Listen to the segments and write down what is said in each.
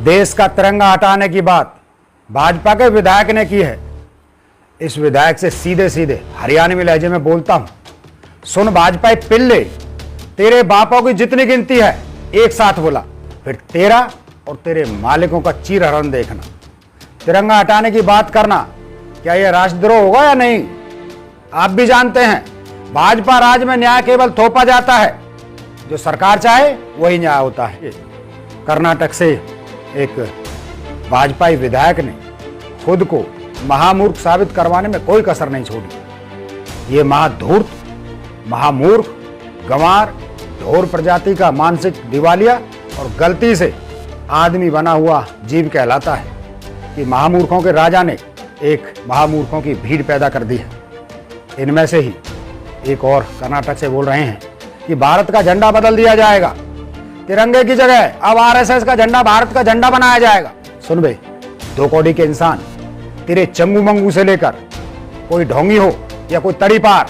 देश का तिरंगा हटाने की बात भाजपा के विधायक ने की है। इस विधायक से सीधे सीधे हरियाणवी लहजे में बोलता हूं, सुन भाजपा पिल्ले, तेरे बापों की जितनी गिनती है एक साथ बोला, फिर तेरा और तेरे मालिकों का चीर हरण देखना। तिरंगा हटाने की बात करना क्या यह राष्ट्रद्रोह होगा या नहीं? आप भी जानते हैं भाजपा राज में न्याय केवल थोपा जाता है, जो सरकार चाहे वही न्याय होता है। कर्नाटक से एक भाजपाई विधायक ने खुद को महामूर्ख साबित करवाने में कोई कसर नहीं छोड़ी। ये महाधूर्त, महामूर्ख, गंवार, ढोर प्रजाति का मानसिक दिवालिया और गलती से आदमी बना हुआ जीव कहलाता है कि महामूर्खों के राजा ने एक महामूर्खों की भीड़ पैदा कर दी है। इनमें से ही एक और कर्नाटक से बोल रहे हैं कि भारत का झंडा बदल दिया जाएगा, तिरंगे की जगह अब आरएसएस का झंडा भारत का झंडा बनाया जाएगा। सुन बे, 2 कौड़ी के इंसान, तेरे चंगू मंगू से लेकर कोई ढोंगी हो या कोई तड़ी पार,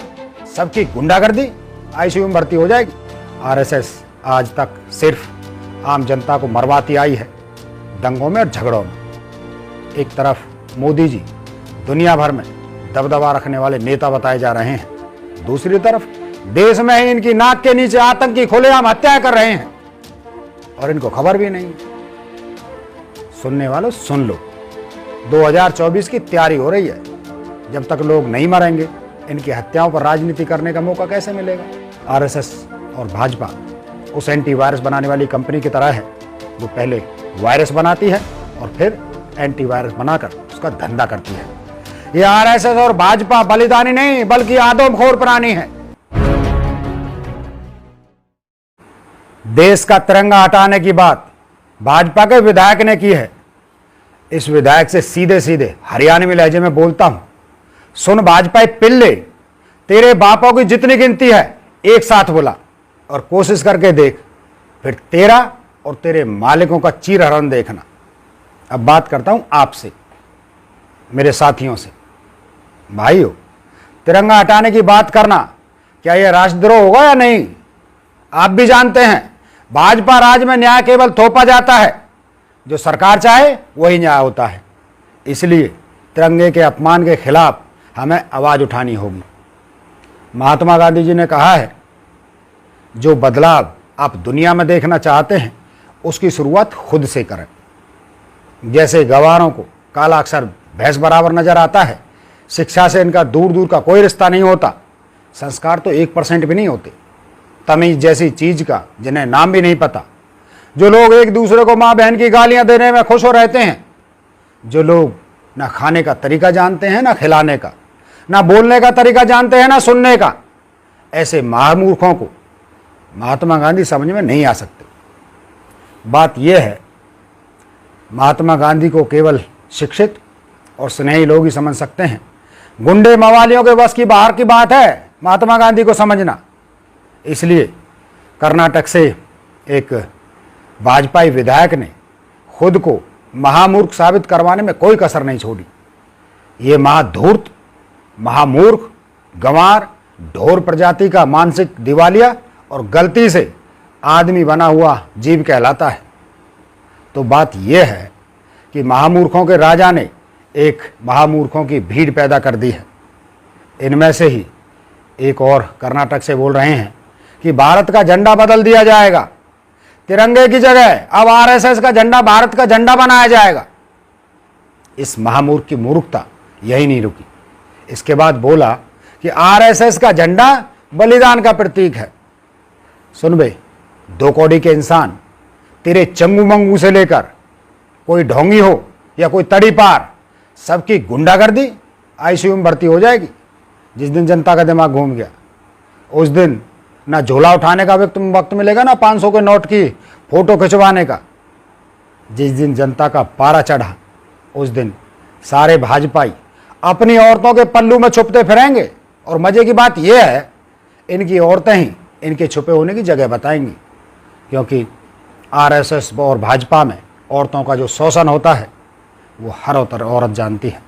सबकी गुंडागर्दी आईसीयू में भर्ती हो जाएगी। आरएसएस आज तक सिर्फ आम जनता को मरवाती आई है, दंगों में और झगड़ों में। एक तरफ मोदी जी दुनिया भर में दबदबा रखने वाले नेता बताए जा रहे हैं, दूसरी तरफ देश में ही इनकी नाक के नीचे आतंकी खुलेआम हत्याएं कर रहे हैं और इनको खबर भी नहीं। सुनने वालों सुन लो, 2024 की तैयारी हो रही है। जब तक लोग नहीं मरेंगे इनकी हत्याओं पर राजनीति करने का मौका कैसे मिलेगा? आरएसएस और भाजपा उस एंटीवायरस बनाने वाली कंपनी की तरह है जो पहले वायरस बनाती है और फिर एंटीवायरस बनाकर उसका धंधा करती है। ये आरएसएस और भाजपा बलिदानी नहीं बल्कि आदमखोर प्राणी है। देश का तिरंगा हटाने की बात भाजपा के विधायक ने की है। इस विधायक से सीधे सीधे हरियाणवी लहजे में बोलता हूं, सुन भाजपा पिल्ले, तेरे बापों की जितनी गिनती है एक साथ बोला और कोशिश करके देख, फिर तेरा और तेरे मालिकों का चीर हरण देखना। अब बात करता हूं आपसे, मेरे साथियों से। भाइयों, तिरंगा हटाने की बात करना क्या यह राष्ट्रद्रोह होगा या नहीं? आप भी जानते हैं भाजपा राज में न्याय केवल थोपा जाता है, जो सरकार चाहे वही न्याय होता है। इसलिए तिरंगे के अपमान के खिलाफ हमें आवाज उठानी होगी। महात्मा गांधी जी ने कहा है, जो बदलाव आप दुनिया में देखना चाहते हैं उसकी शुरुआत खुद से करें। जैसे गंवारों को काला अक्षर भैंस बराबर नजर आता है, शिक्षा से इनका दूर दूर का कोई रिश्ता नहीं होता, संस्कार तो 1% भी नहीं होते, तमीज जैसी चीज का जिन्हें नाम भी नहीं पता, जो लोग एक दूसरे को माँ बहन की गालियां देने में खुश हो रहते हैं, जो लोग ना खाने का तरीका जानते हैं ना खिलाने का, ना बोलने का तरीका जानते हैं ना सुनने का, ऐसे महामूर्खों को महात्मा गांधी समझ में नहीं आ सकते। बात यह है, महात्मा गांधी को केवल शिक्षित और स्नेही लोग ही समझ सकते हैं। गुंडे मवालियों के बस की बाहर की बात है महात्मा गांधी को समझना। इसलिए कर्नाटक से एक भाजपाई विधायक ने खुद को महामूर्ख साबित करवाने में कोई कसर नहीं छोड़ी। ये महाधूर्त, महामूर्ख, गंवार, ढोर प्रजाति का मानसिक दिवालिया और गलती से आदमी बना हुआ जीव कहलाता है। तो बात यह है कि महामूर्खों के राजा ने एक महामूर्खों की भीड़ पैदा कर दी है। इनमें से ही एक और कर्नाटक से बोल रहे हैं कि भारत का झंडा बदल दिया जाएगा, तिरंगे की जगह अब आरएसएस का झंडा भारत का झंडा बनाया जाएगा। इस महामूर्ख की मूर्खता यही नहीं रुकी। इसके बाद बोला कि आरएसएस का झंडा बलिदान का प्रतीक है। सुन बे, 2 कौड़ी के इंसान, तेरे चंगू मंगू से लेकर कोई ढोंगी हो या कोई तड़ी पार, सबकी गुंडागर्दी आईसीयू में भर्ती हो जाएगी। जिस दिन जनता का दिमाग घूम गया उस दिन ना झोला उठाने का वक्त मिलेगा ना 500 के नोट की फोटो खिंचवाने का। जिस दिन जनता का पारा चढ़ा उस दिन सारे भाजपाई अपनी औरतों के पल्लू में छुपते फिरेंगे। और मजे की बात यह है, इनकी औरतें ही इनके छुपे होने की जगह बताएंगी, क्योंकि आरएसएस और भाजपा में औरतों का जो शोषण होता है वो हर औरत जानती है।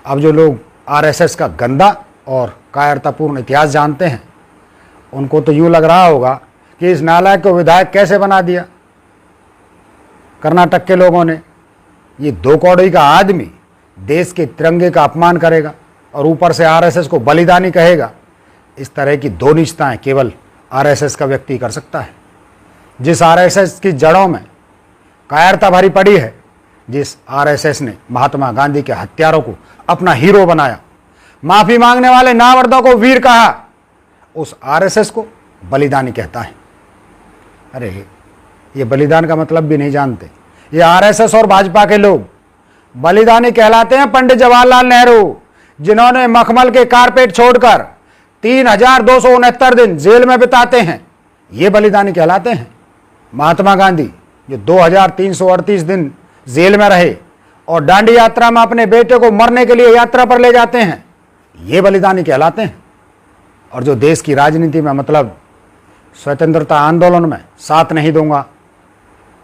अब जो लोग आरएसएस का गंदा और कायरतापूर्ण इतिहास जानते हैं उनको तो यूँ लग रहा होगा कि इस नालायक को विधायक कैसे बना दिया। कर्नाटक के लोगों ने। ये 2 कौड़ी का आदमी देश के तिरंगे का अपमान करेगा और ऊपर से आरएसएस को बलिदानी कहेगा। इस तरह की 2 नीचताएं केवल आरएसएस का व्यक्ति कर सकता है। जिस आरएसएस की जड़ों में कायरता भरी पड़ी है, जिस आरएसएस ने महात्मा गांधी के हत्यारों को अपना हीरो बनाया, माफी मांगने वाले नामर्दों को वीर कहा, उस आरएसएस को बलिदानी कहता है। अरे ये बलिदान का मतलब भी नहीं जानते। ये आरएसएस और भाजपा के लोग बलिदानी कहलाते हैं। पंडित जवाहरलाल नेहरू, जिन्होंने मखमल के कारपेट छोड़कर 3269 दिन जेल में बिताते हैं, ये बलिदानी कहलाते हैं। महात्मा गांधी, जो 2338 दिन जेल में रहे और दांडी यात्रा में अपने बेटे को मरने के लिए यात्रा पर ले जाते हैं, ये बलिदानी कहलाते हैं। और जो देश की राजनीति में, मतलब स्वतंत्रता आंदोलन में साथ नहीं दूंगा,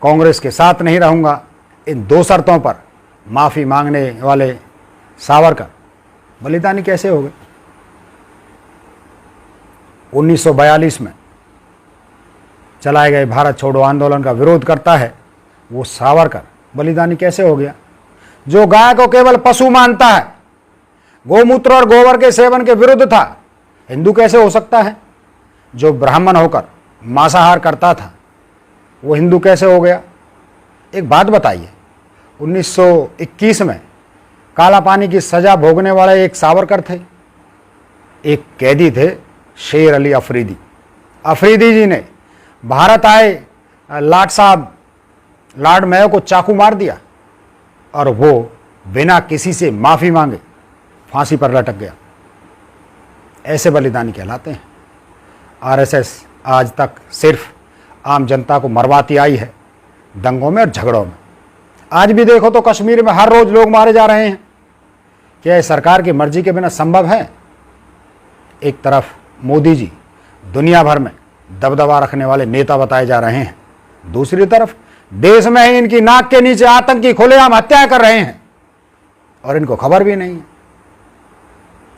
कांग्रेस के साथ नहीं रहूंगा, इन 2 शर्तों पर माफी मांगने वाले सावरकर बलिदानी कैसे हो गए? 1942 में चलाए गए भारत छोड़ो आंदोलन का विरोध करता है वो सावरकर बलिदानी कैसे हो गया? जो गाय को केवल पशु मानता है, गोमूत्र और गोबर के सेवन के विरुद्ध था, हिंदू कैसे हो सकता है? जो ब्राह्मण होकर मांसाहार करता था, वो हिंदू कैसे हो गया? एक बात बताइए, 1921 में काला पानी की सजा भोगने वाले एक सावरकर थे, एक कैदी थे शेर अली अफरीदी। अफरीदी जी ने भारत आए लॉर्ड मेयो को चाकू मार दिया और वो बिना किसी से माफी मांगे फांसी पर लटक गया। ऐसे बलिदानी कहलाते हैं। आरएसएस आज तक सिर्फ आम जनता को मरवाती आई है, दंगों में और झगड़ों में। आज भी देखो तो कश्मीर में हर रोज लोग मारे जा रहे हैं। क्या यह सरकार की मर्जी के बिना संभव है? एक तरफ मोदी जी दुनिया भर में दबदबा रखने वाले नेता बताए जा रहे हैं, दूसरी तरफ देश में ही इनकी नाक के नीचे आतंकी खुलेआम हत्या कर रहे हैं और इनको खबर भी नहीं है।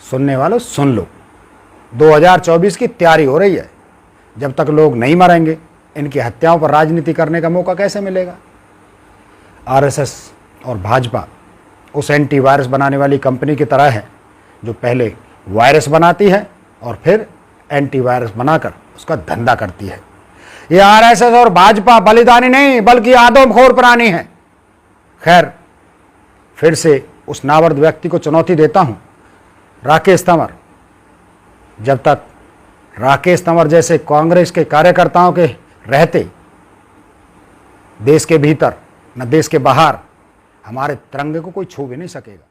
सुनने वालों सुन लो, 2024 की तैयारी हो रही है। जब तक लोग नहीं मरेंगे, इनकी हत्याओं पर राजनीति करने का मौका कैसे मिलेगा? आरएसएस और भाजपा उस एंटीवायरस बनाने वाली कंपनी की तरह है जो पहले वायरस बनाती है और फिर एंटीवायरस बनाकर उसका धंधा करती है। ये आरएसएस और भाजपा बलिदानी नहीं बल्कि आदमखोर प्राणी है। खैर, फिर से उस नामर्द व्यक्ति को चुनौती देता हूं, राकेश तंवर। जब तक राकेश तंवर जैसे कांग्रेस के कार्यकर्ताओं के रहते देश के भीतर न देश के बाहर हमारे तिरंगे को कोई छू भी नहीं सकेगा।